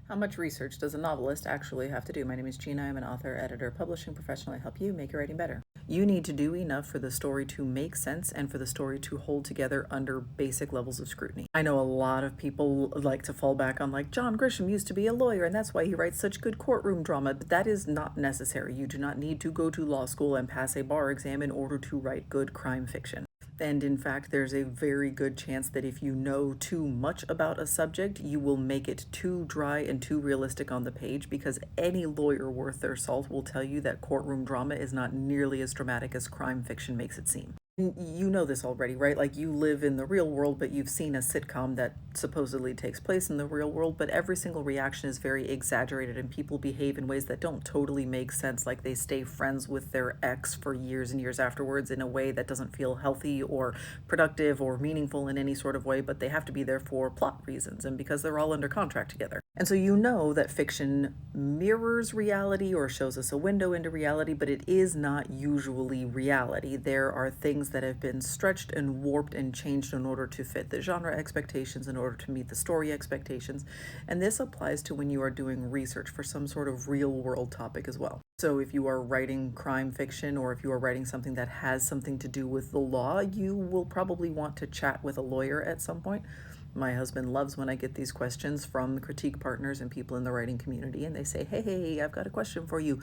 How much research does a novelist actually have to do? My name is Gina. I'm an author, editor, publishing professional. I help you make your writing better. You need to do enough for the story to make sense and for the story to hold together under basic levels of scrutiny. I know a lot of people like to fall back on, like, John Grisham used to be a lawyer and that's why he writes such good courtroom drama, but that is not necessary. You do not need to go to law school and pass a bar exam in order to write good crime fiction. And in fact, there's a very good chance that if you know too much about a subject, you will make it too dry and too realistic on the page, because any lawyer worth their salt will tell you that courtroom drama is not nearly as dramatic as crime fiction makes it seem. You know this already, right? Like, you live in the real world, but you've seen a sitcom that supposedly takes place in the real world, but every single reaction is very exaggerated and people behave in ways that don't totally make sense, like they stay friends with their ex for years and years afterwards in a way that doesn't feel healthy or productive or meaningful in any sort of way, but they have to be there for plot reasons and because they're all under contract together. And so you know that fiction mirrors reality or shows us a window into reality, but it is not usually reality. There are things that have been stretched and warped and changed in order to fit the genre expectations, in order to meet the story expectations. And this applies to when you are doing research for some sort of real world topic as well. So if you are writing crime fiction, or if you are writing something that has something to do with the law, you will probably want to chat with a lawyer at some point. My husband loves when I get these questions from critique partners and people in the writing community, and they say, hey, I've got a question for you.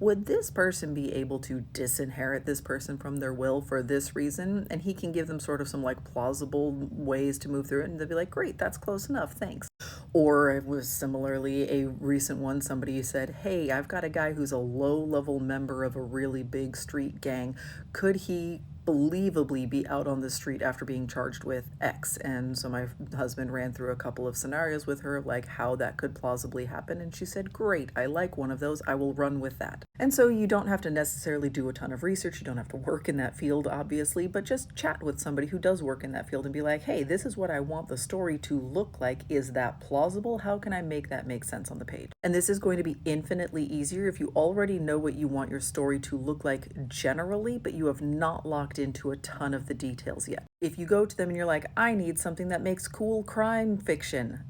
Would this person be able to disinherit this person from their will for this reason? And he can give them sort of some like plausible ways to move through it, and they'll be like, great, that's close enough, thanks. Or it was similarly a recent one, somebody said, hey, I've got a guy who's a low-level member of a really big street gang. Could he believably be out on the street after being charged with X? And so my husband ran through a couple of scenarios with her, like how that could plausibly happen. And she said, great, I like one of those. I will run with that. And so you don't have to necessarily do a ton of research. You don't have to work in that field, obviously, but just chat with somebody who does work in that field and be like, hey, this is what I want the story to look like. Is that plausible? How can I make that make sense on the page? And this is going to be infinitely easier if you already know what you want your story to look like generally, but you have not locked into a ton of the details yet. If you go to them and you're like, I need something that makes cool crime fiction,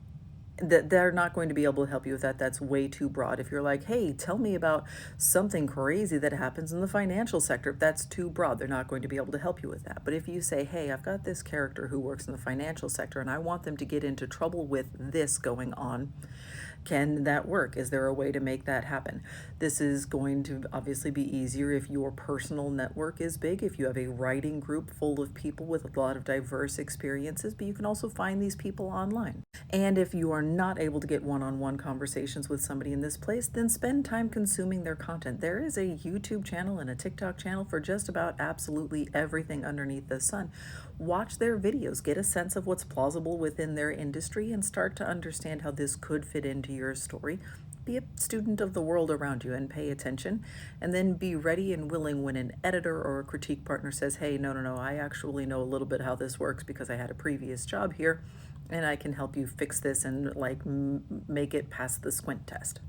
that they're not going to be able to help you with that. That's way too broad. If you're like, hey, tell me about something crazy that happens in the financial sector, that's too broad. They're not going to be able to help you with that. But if you say, hey, I've got this character who works in the financial sector and I want them to get into trouble with this going on, can that work? Is there a way to make that happen? This is going to obviously be easier if your personal network is big, if you have a writing group full of people with a lot of diverse experiences, but you can also find these people online. And if you are not able to get one-on-one conversations with somebody in this place, then spend time consuming their content. There is a YouTube channel and a TikTok channel for just about absolutely everything underneath the sun. Watch their videos, get a sense of what's plausible within their industry, and start to understand how this could fit into your story. Be a student of the world around you and pay attention, and then be ready and willing when an editor or a critique partner says, hey, no, I actually know a little bit how this works because I had a previous job here and I can help you fix this and like make it pass the squint test.